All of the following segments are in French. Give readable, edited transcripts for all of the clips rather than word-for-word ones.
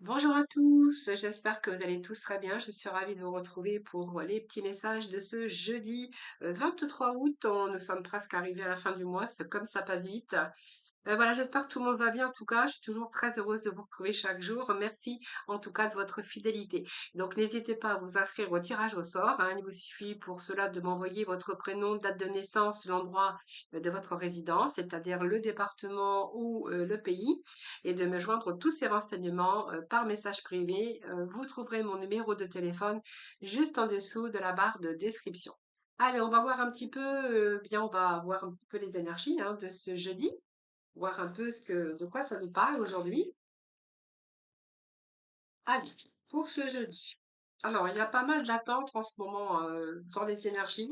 Bonjour à tous, j'espère que vous allez tous très bien. Je suis ravie de vous retrouver pour les petits messages de ce jeudi 23 août. Nous sommes presque arrivés à la fin du mois, c'est comme ça passe vite. Voilà, j'espère que tout le monde va bien. En tout cas, je suis toujours très heureuse de vous retrouver chaque jour. Merci en tout cas de votre fidélité. Donc, n'hésitez pas à vous inscrire au tirage au sort, hein. Il vous suffit pour cela de m'envoyer votre prénom, date de naissance, l'endroit de votre résidence, c'est-à-dire le département ou le pays, et de me joindre tous ces renseignements par message privé. Vous trouverez mon numéro de téléphone juste en dessous de la barre de description. Allez, on va voir un petit peu, on va voir un petit peu les énergies hein, de ce jeudi, voir un peu de quoi ça nous parle aujourd'hui. Allez, pour ce jeudi. Alors, il y a pas mal d'attentes en ce moment dans les énergies.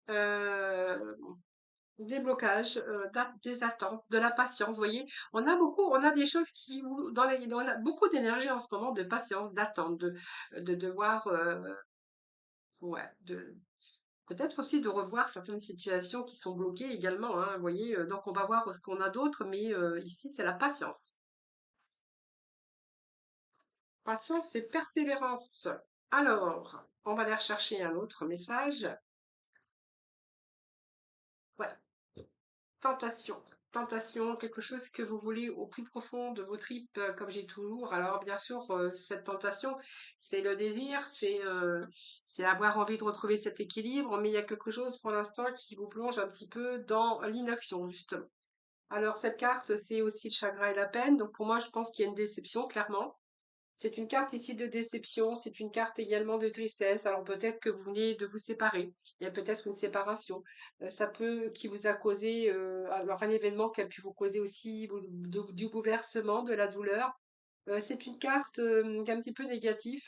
Euh, des blocages, des attentes, de la patience. Vous voyez, on a des choses beaucoup d'énergie en ce moment, de patience, d'attente, de devoir, ouais, peut-être aussi de revoir certaines situations qui sont bloquées également, hein, vous voyez, donc on va voir ce qu'on a d'autre, mais ici, c'est la patience. Patience et persévérance. Alors, on va aller rechercher un autre message. Ouais, tentation. Tentation, quelque chose que vous voulez au plus profond de vos tripes, comme j'ai toujours. Alors, bien sûr, cette tentation, c'est le désir, c'est avoir envie de retrouver cet équilibre, mais il y a quelque chose pour l'instant qui vous plonge un petit peu dans l'inaction, justement. Alors, cette carte, c'est aussi le chagrin et la peine. Donc, pour moi, je pense qu'il y a une déception, clairement. C'est une carte ici de déception, c'est une carte également de tristesse. Alors peut-être que vous venez de vous séparer. Il y a peut-être une séparation. Ça peut qui vous a causé alors un événement qui a pu vous causer aussi du bouleversement, de la douleur. C'est une carte qui est un petit peu négative.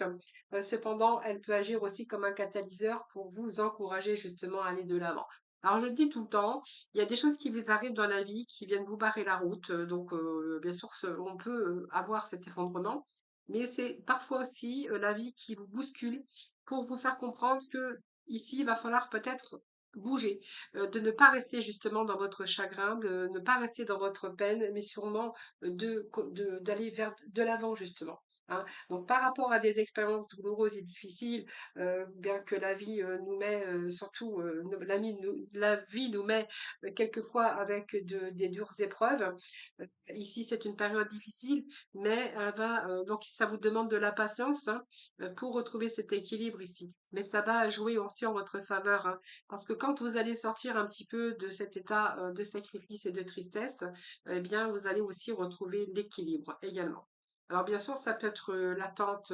Cependant, elle peut agir aussi comme un catalyseur pour vous encourager justement à aller de l'avant. Alors, je le dis tout le temps, il y a des choses qui vous arrivent dans la vie qui viennent vous barrer la route. Donc, bien sûr, on peut avoir cet effondrement, mais c'est parfois aussi la vie qui vous bouscule pour vous faire comprendre que ici, il va falloir peut-être bouger, de ne pas rester justement dans votre chagrin, de ne pas rester dans votre peine, mais sûrement d'aller vers de l'avant justement. Hein. Donc par rapport à des expériences douloureuses et difficiles, bien que la vie nous met, surtout la vie nous met quelquefois avec des dures épreuves. Ici, c'est une période difficile, mais donc ça vous demande de la patience hein, pour retrouver cet équilibre ici. Mais ça va jouer aussi en votre faveur, hein, parce que quand vous allez sortir un petit peu de cet état de sacrifice et de tristesse, eh bien, vous allez aussi retrouver l'équilibre également. Alors, bien sûr, ça peut être l'attente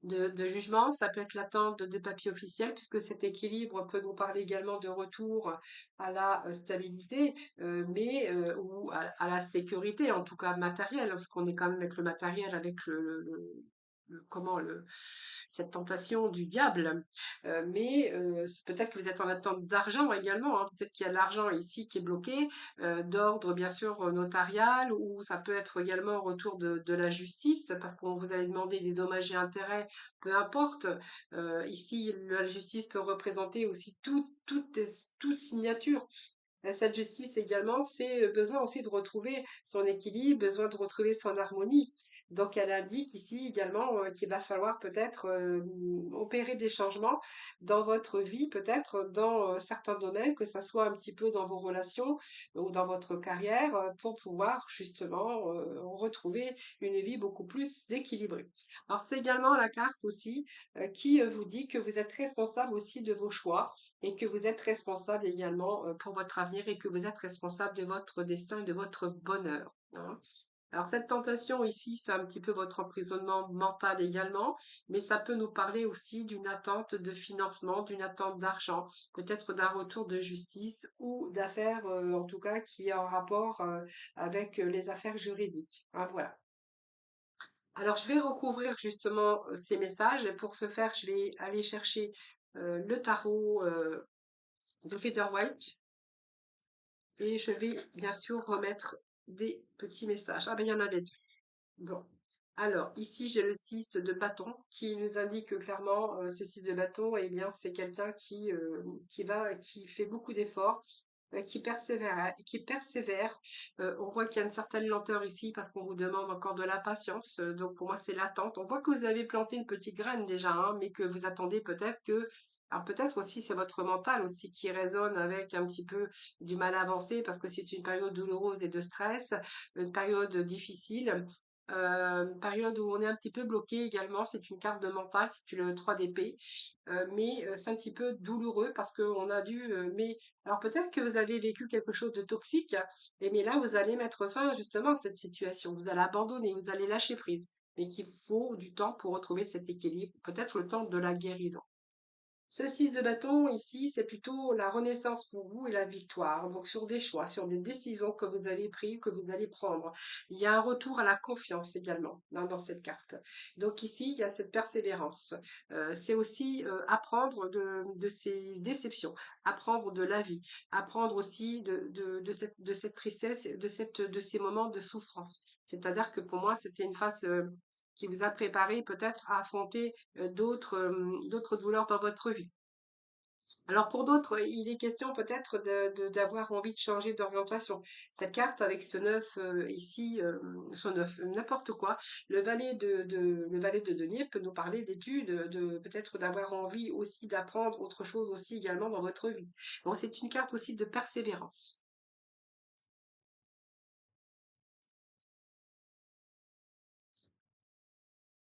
de jugement, ça peut être l'attente de papiers officiels, puisque cet équilibre peut nous parler également de retour à la stabilité, ou à la sécurité, en tout cas matérielle, parce qu'on est quand même avec le matériel, avec cette tentation du diable. Peut-être que vous êtes en attente d'argent également, hein. Peut-être qu'il y a de l'argent ici qui est bloqué, d'ordre bien sûr notarial, ou ça peut être également au retour de la justice, parce qu'on vous allez demander des dommages et intérêts, peu importe. Ici, la justice peut représenter aussi toute signature. Cette justice également, c'est besoin aussi de retrouver son équilibre, besoin de retrouver son harmonie. Donc, elle indique ici également qu'il va falloir peut-être opérer des changements dans votre vie, peut-être dans certains domaines, que ça soit un petit peu dans vos relations ou dans votre carrière, pour pouvoir justement retrouver une vie beaucoup plus équilibrée. Alors, c'est également la carte aussi qui vous dit que vous êtes responsable aussi de vos choix et que vous êtes responsable également pour votre avenir et que vous êtes responsable de votre destin et de votre bonheur. Hein. Alors cette tentation ici, c'est un petit peu votre emprisonnement mental également, mais ça peut nous parler aussi d'une attente de financement, d'une attente d'argent, peut-être d'un retour de justice ou d'affaires, en tout cas, qui est en rapport avec les affaires juridiques. Hein, voilà. Alors, je vais recouvrir justement ces messages et pour ce faire, je vais aller chercher le tarot de Peter White et je vais bien sûr remettre des petits messages. Ah ben il y en avait deux. Bon. Alors, ici j'ai le 6 de bâton qui nous indique que clairement ce 6 de bâton, eh bien c'est quelqu'un qui fait beaucoup d'efforts, qui persévère. On voit qu'il y a une certaine lenteur ici parce qu'on vous demande encore de la patience. Donc pour moi, c'est l'attente. On voit que vous avez planté une petite graine déjà, hein, mais que vous attendez peut-être que. Alors peut-être aussi c'est votre mental aussi qui résonne avec un petit peu du mal à avancer parce que c'est une période douloureuse et de stress, une période difficile. Une période où on est un petit peu bloqué également, c'est une carte de mental, c'est le 3 d'épée, mais c'est un petit peu douloureux parce qu'on a dû, mais alors peut-être que vous avez vécu quelque chose de toxique, et mais là vous allez mettre fin justement à cette situation. Vous allez abandonner, vous allez lâcher prise, mais qu'il faut du temps pour retrouver cet équilibre, peut-être le temps de la guérison. Ce 6 de bâton ici, c'est plutôt la renaissance pour vous et la victoire. Donc sur des choix, sur des décisions que vous avez prises, que vous allez prendre. Il y a un retour à la confiance également dans cette carte. Donc ici, il y a cette persévérance. C'est aussi apprendre de ces déceptions, apprendre de la vie, apprendre aussi de cette tristesse, de ces moments de souffrance. C'est-à-dire que pour moi, c'était une phase qui vous a préparé peut-être à affronter d'autres douleurs dans votre vie. Alors pour d'autres, il est question peut-être d'avoir envie de changer d'orientation. Cette carte avec ce 9 ici, ce 9, n'importe quoi, le valet de denier peut nous parler d'études, de peut-être d'avoir envie aussi d'apprendre autre chose aussi également dans votre vie. Bon, c'est une carte aussi de persévérance.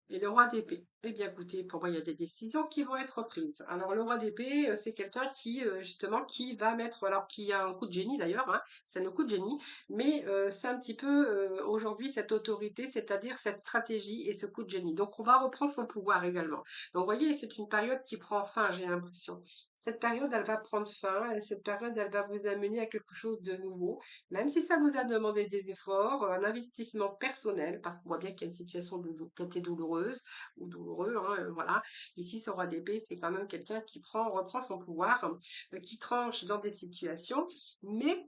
Et le roi d'épée. Eh bien, écoutez, pour moi, il y a des décisions qui vont être prises. Alors, le roi d'épée, c'est quelqu'un qui, justement, qui va mettre, alors qui a un coup de génie d'ailleurs, hein, c'est le coup de génie, mais c'est un petit peu aujourd'hui cette autorité, c'est-à-dire cette stratégie et ce coup de génie. Donc, on va reprendre son pouvoir également. Donc, vous voyez, c'est une période qui prend fin, j'ai l'impression. Cette période, elle va prendre fin, et cette période, elle va vous amener à quelque chose de nouveau, même si ça vous a demandé des efforts, un investissement personnel, parce qu'on voit bien qu'il y a une situation qui a été douloureuse ou douloureux, hein, voilà. Ici, ce roi d'épée, c'est quand même quelqu'un qui reprend son pouvoir, qui tranche dans des situations, mais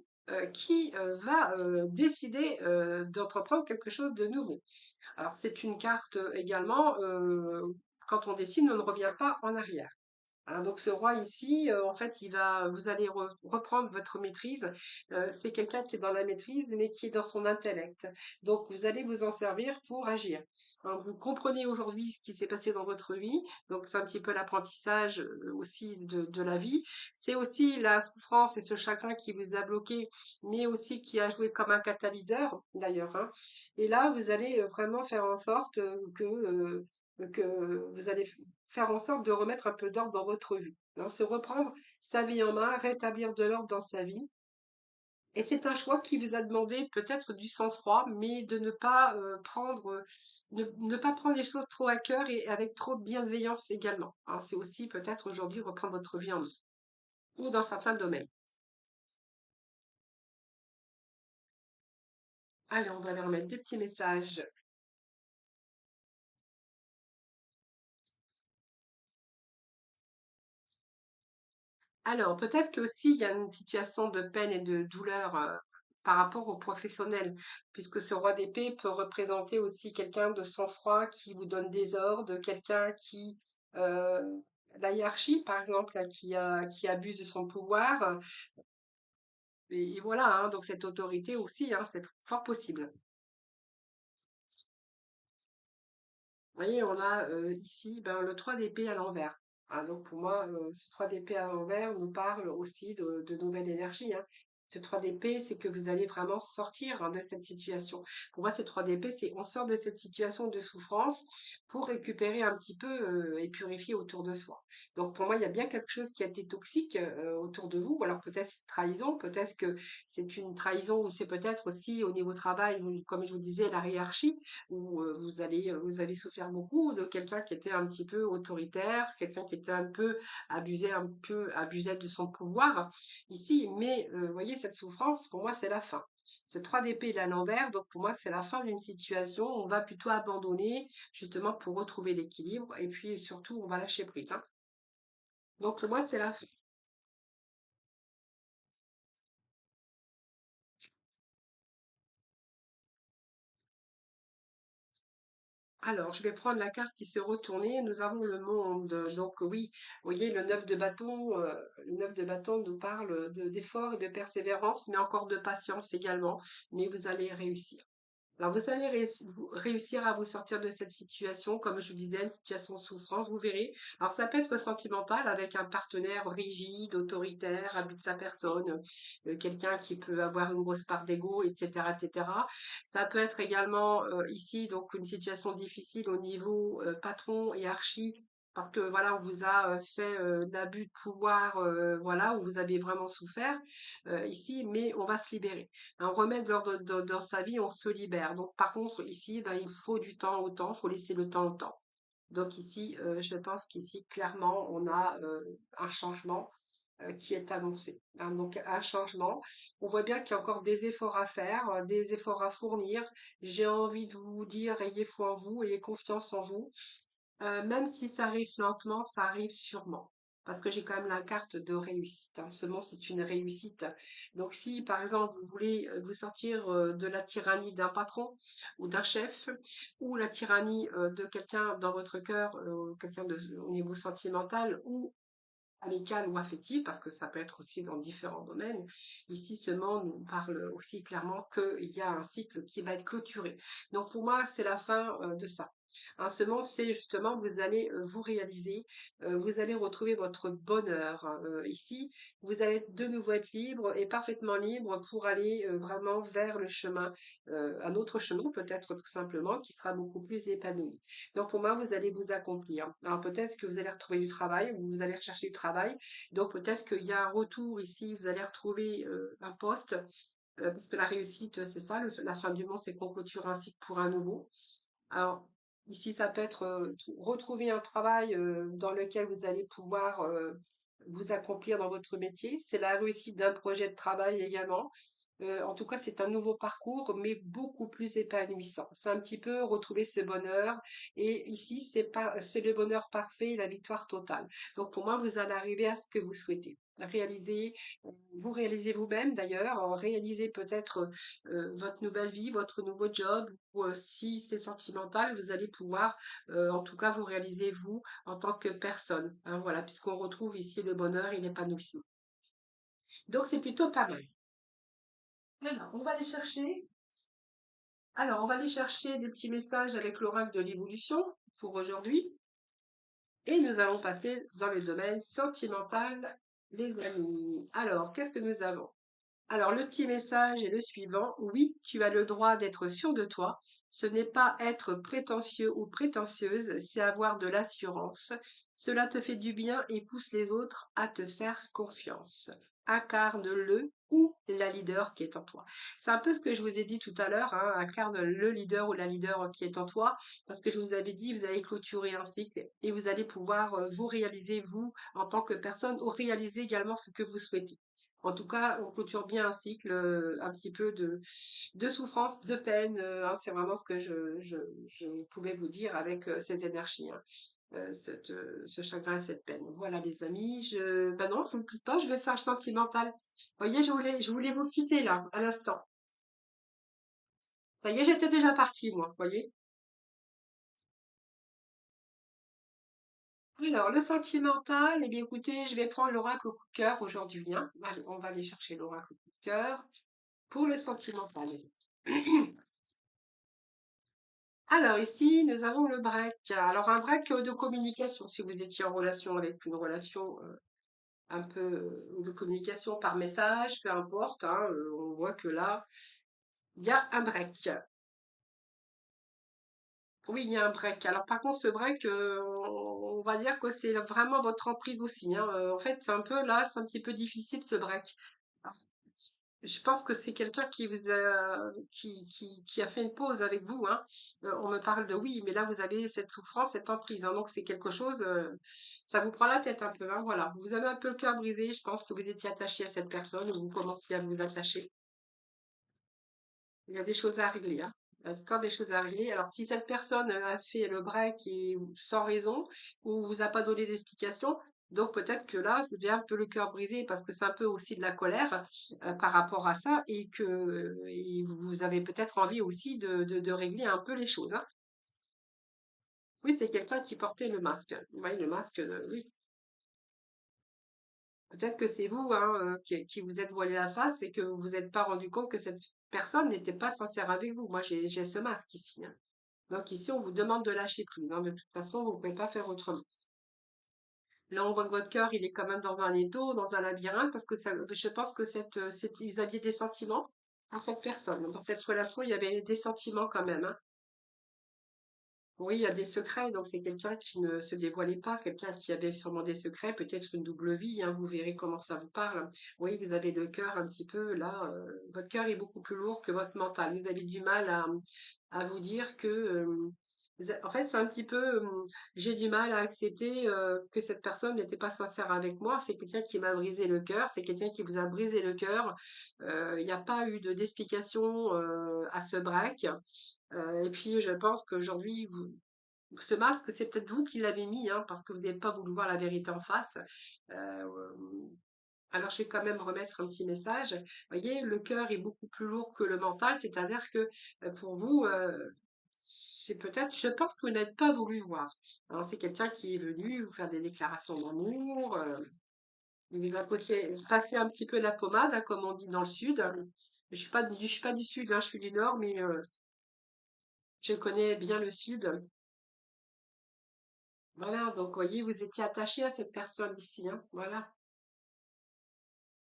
qui va décider d'entreprendre quelque chose de nouveau. Alors, c'est une carte également, quand on décide, on ne revient pas en arrière. Hein, donc ce roi ici, en fait, vous allez reprendre votre maîtrise. C'est quelqu'un qui est dans la maîtrise, mais qui est dans son intellect. Donc vous allez vous en servir pour agir. Hein, vous comprenez aujourd'hui ce qui s'est passé dans votre vie. Donc c'est un petit peu l'apprentissage aussi de la vie. C'est aussi la souffrance et ce chagrin qui vous a bloqué, mais aussi qui a joué comme un catalyseur d'ailleurs, hein. Et là, vous allez vraiment faire en sorte que vous allez faire en sorte de remettre un peu d'ordre dans votre vie. Hein, c'est reprendre sa vie en main, rétablir de l'ordre dans sa vie. Et c'est un choix qui vous a demandé peut-être du sang-froid, mais de ne pas ne pas prendre les choses trop à cœur et avec trop de bienveillance également. Hein, c'est aussi peut-être aujourd'hui reprendre votre vie en main, ou dans certains domaines. Allez, on va leur mettre des petits messages. Alors, peut-être qu'aussi il y a une situation de peine et de douleur par rapport aux professionnels, puisque ce roi d'épée peut représenter aussi quelqu'un de sang-froid qui vous donne des ordres, quelqu'un qui, euh, la hiérarchie par exemple, là, qui abuse de son pouvoir. Et voilà, hein, donc cette autorité aussi, hein, c'est fort possible. Vous voyez, on a ici ben, le 3 d'épée à l'envers. Ah, donc pour moi, ce 3 d'épée à l'envers nous parle aussi de nouvelle énergie, hein. Ce 3 d'épée, c'est que vous allez vraiment sortir hein, de cette situation. Pour moi, ce 3 d'épée, c'est on sort de cette situation de souffrance pour récupérer un petit peu et purifier autour de soi. Donc pour moi, il y a bien quelque chose qui a été toxique autour de vous. Ou alors peut-être c'est une trahison, peut-être que c'est une trahison ou c'est peut-être aussi au niveau travail, comme je vous disais, la hiérarchie où vous allez souffrir beaucoup de quelqu'un qui était un petit peu autoritaire, quelqu'un qui était un peu abusait de son pouvoir ici. Mais vous voyez, cette souffrance, pour moi, c'est la fin. Ce 3 d'épée, il est à l'envers, donc pour moi, c'est la fin d'une situation. On va plutôt abandonner, justement, pour retrouver l'équilibre. Et puis, surtout, on va lâcher prise, hein. Donc, pour moi, c'est la fin. Alors, je vais prendre la carte qui s'est retournée. Nous avons le monde. Donc, oui, vous voyez, le 9 de bâton nous parle d'effort et de persévérance, mais encore de patience également. Mais vous allez réussir. Alors, vous allez réussir à vous sortir de cette situation, comme je vous disais, une situation de souffrance, vous verrez. Alors, ça peut être sentimental avec un partenaire rigide, autoritaire, abus de sa personne, quelqu'un qui peut avoir une grosse part d'ego, etc., etc. Ça peut être également ici, donc, une situation difficile au niveau patron, hiérarchie, parce que voilà, on vous a fait de l'abus de pouvoir, voilà, où vous avez vraiment souffert ici, mais on va se libérer. On remet de l'ordre dans sa vie, on se libère. Donc, par contre, ici, ben, il faut du temps au temps, il faut laisser le temps au temps. Donc, ici, je pense qu'ici, clairement, on a un changement qui est annoncé, hein. Donc, un changement. On voit bien qu'il y a encore des efforts à faire, des efforts à fournir. J'ai envie de vous dire, ayez foi en vous, ayez confiance en vous. Même si ça arrive lentement, ça arrive sûrement. Parce que j'ai quand même la carte de réussite, hein. Ce mot, c'est une réussite. Donc, si par exemple vous voulez vous sortir de la tyrannie d'un patron ou d'un chef, ou la tyrannie de quelqu'un dans votre cœur, au niveau sentimental ou amical ou affectif, parce que ça peut être aussi dans différents domaines, ici ce monde nous parle aussi clairement qu'il y a un cycle qui va être clôturé. Donc, pour moi, c'est la fin de ça. Un semence, c'est justement, vous allez vous réaliser, vous allez retrouver votre bonheur ici, vous allez de nouveau être libre et parfaitement libre pour aller vraiment vers le chemin, un autre chemin peut-être tout simplement, qui sera beaucoup plus épanoui. Donc pour moi, vous allez vous accomplir. Alors peut-être que vous allez retrouver du travail, vous allez rechercher du travail, donc peut-être qu'il y a un retour ici, vous allez retrouver un poste, parce que la réussite, c'est ça, la fin du monde, c'est qu'on clôture un cycle pour un nouveau. Alors, ici, ça peut être retrouver un travail dans lequel vous allez pouvoir vous accomplir dans votre métier. C'est la réussite d'un projet de travail également. En tout cas, c'est un nouveau parcours, mais beaucoup plus épanouissant. C'est un petit peu retrouver ce bonheur. Et ici, c'est le bonheur parfait et la victoire totale. Donc, pour moi, vous allez arriver à ce que vous souhaitez. Réaliser, vous réalisez vous-même d'ailleurs, réaliser peut-être votre nouvelle vie, votre nouveau job, ou si c'est sentimental, vous allez pouvoir, en tout cas, vous réaliser vous en tant que personne, hein, voilà, puisqu'on retrouve ici le bonheur et l'épanouissement. Donc, c'est plutôt pas mal. Alors, on va aller chercher. Alors, on va aller chercher des petits messages avec l'oracle de l'évolution pour aujourd'hui. Et nous allons passer dans le domaine sentimental, les amis. Alors, qu'est-ce que nous avons? Alors, le petit message est le suivant. Oui, tu as le droit d'être sûr de toi. Ce n'est pas être prétentieux ou prétentieuse, c'est avoir de l'assurance. Cela te fait du bien et pousse les autres à te faire confiance. Incarne le ou la leader qui est en toi. C'est un peu ce que je vous ai dit tout à l'heure, hein, incarne le leader ou la leader qui est en toi, parce que je vous avais dit, vous allez clôturer un cycle et vous allez pouvoir vous réaliser, vous, en tant que personne, ou réaliser également ce que vous souhaitez. En tout cas, on clôture bien un cycle, un petit peu de souffrance, de peine, hein, c'est vraiment ce que je pouvais vous dire avec ces énergies, hein, ce chagrin et cette peine. Voilà, les amis, ben non, tout le temps, je vais faire le sentimental. Vous voyez, je voulais vous quitter là, à l'instant. Ça y est, j'étais déjà partie, moi, vous voyez. Alors, le sentimental, eh bien, écoutez, je vais prendre l'oracle au coup de cœur aujourd'hui, hein. Allez, on va aller chercher l'oracle au coup de cœur pour le sentimental, les amis. Alors ici, nous avons le break. Alors un break de communication, si vous étiez en relation avec une relation un peu de communication par message, peu importe, hein, on voit que là, il y a un break. Oui, il y a un break. Alors par contre, ce break, on va dire que c'est vraiment votre emprise aussi, hein. En fait, c'est un peu là, c'est un petit peu difficile ce break. Je pense que c'est quelqu'un qui a fait une pause avec vous, hein. On me parle de oui, mais là vous avez cette souffrance, cette emprise, hein, donc c'est quelque chose, ça vous prend la tête un peu, hein, voilà. Vous avez un peu le cœur brisé, je pense que vous étiez attaché à cette personne, ou vous commenciez à vous attacher. Il y a des choses à régler, hein. Il y a encore des choses à régler. Alors, si cette personne a fait le break et sans raison, ou vous a pas donné d'explication, donc peut-être que là, c'est bien un peu le cœur brisé parce que c'est un peu aussi de la colère par rapport à ça et vous avez peut-être envie aussi de régler un peu les choses, hein. Oui, c'est quelqu'un qui portait le masque. Oui, le masque, oui. Peut-être que c'est vous hein, qui vous êtes voilé la face et que vous vous êtes pas rendu compte que cette personne n'était pas sincère avec vous. Moi, j'ai ce masque ici, hein. Donc ici, on vous demande de lâcher prise, hein. De toute façon, vous ne pouvez pas faire autrement. Là, on voit que votre cœur, il est quand même dans un étau, dans un labyrinthe, parce que ça, je pense que vous aviez des sentiments pour cette personne. Dans cette relation, il y avait des sentiments quand même, hein. Oui, il y a des secrets, donc c'est quelqu'un qui ne se dévoilait pas, quelqu'un qui avait sûrement des secrets, peut-être une double vie, hein, vous verrez comment ça vous parle. Oui, vous avez le cœur un petit peu là, votre cœur est beaucoup plus lourd que votre mental. Vous avez du mal à vous dire que, en fait, c'est un petit peu, j'ai du mal à accepter que cette personne n'était pas sincère avec moi. C'est quelqu'un qui m'a brisé le cœur, c'est quelqu'un qui vous a brisé le cœur. Il n'y a pas eu d'explication à ce break. Et puis, je pense qu'aujourd'hui, ce masque, c'est peut-être vous qui l'avez mis, hein, parce que vous n'avez pas voulu voir la vérité en face. Euh, alors, je vais quand même remettre un petit message. Vous voyez, le cœur est beaucoup plus lourd que le mental, c'est-à-dire que pour vous, c'est peut-être, je pense que vous n'êtes pas voulu voir. Alors, c'est quelqu'un qui est venu vous faire des déclarations d'amour. Il va passer un petit peu la pommade, hein, comme on dit dans le sud. Je suis pas du sud, hein, je suis du nord, mais je connais bien le sud. Voilà, donc voyez, vous étiez attaché à cette personne ici, hein, voilà.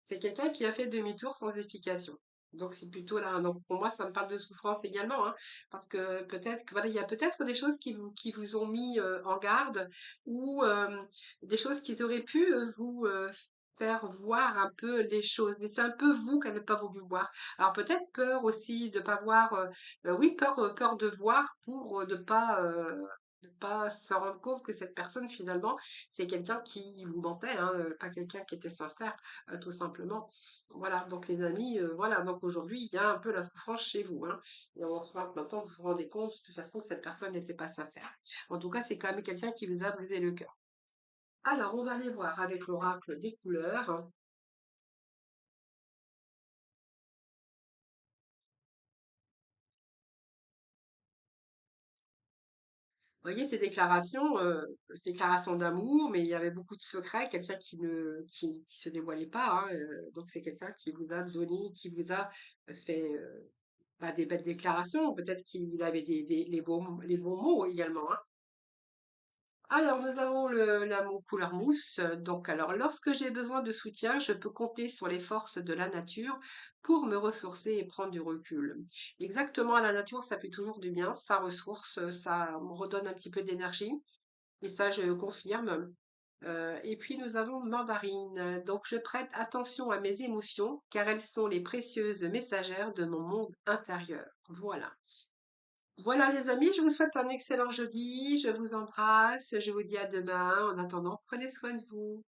C'est quelqu'un qui a fait demi-tour sans explication. Donc c'est plutôt là. Donc pour moi, ça me parle de souffrance également, hein, parce que peut-être que voilà, il y a peut-être des choses qui vous ont mis en garde ou des choses qui auraient pu vous faire voir un peu les choses. Mais c'est un peu vous qui n'avez pas voulu voir. Alors peut-être peur aussi de pas voir. Oui, peur de voir pour de pas se rendre compte que cette personne finalement c'est quelqu'un qui vous mentait, hein, pas quelqu'un qui était sincère tout simplement. Voilà, donc les amis, voilà, donc aujourd'hui, il y a un peu la souffrance chez vous, hein. Et on se rend maintenant, vous vous rendez compte de toute façon que cette personne n'était pas sincère. En tout cas, c'est quand même quelqu'un qui vous a brisé le cœur. Alors, on va aller voir avec l'oracle des couleurs. Vous voyez, ces déclarations d'amour, mais il y avait beaucoup de secrets, quelqu'un qui se dévoilait pas, hein, donc c'est quelqu'un qui vous a donné, qui vous a fait bah, des belles déclarations. Peut-être qu'il avait les bons mots également, hein. Alors, nous avons la couleur mousse. Donc, alors, lorsque j'ai besoin de soutien, je peux compter sur les forces de la nature pour me ressourcer et prendre du recul. Exactement, la nature, ça fait toujours du bien, ça ressource, ça me redonne un petit peu d'énergie. Et ça, je confirme. Et puis, nous avons mandarine. Donc, je prête attention à mes émotions car elles sont les précieuses messagères de mon monde intérieur. Voilà. Voilà les amis, je vous souhaite un excellent jeudi, je vous embrasse, je vous dis à demain. En attendant, prenez soin de vous.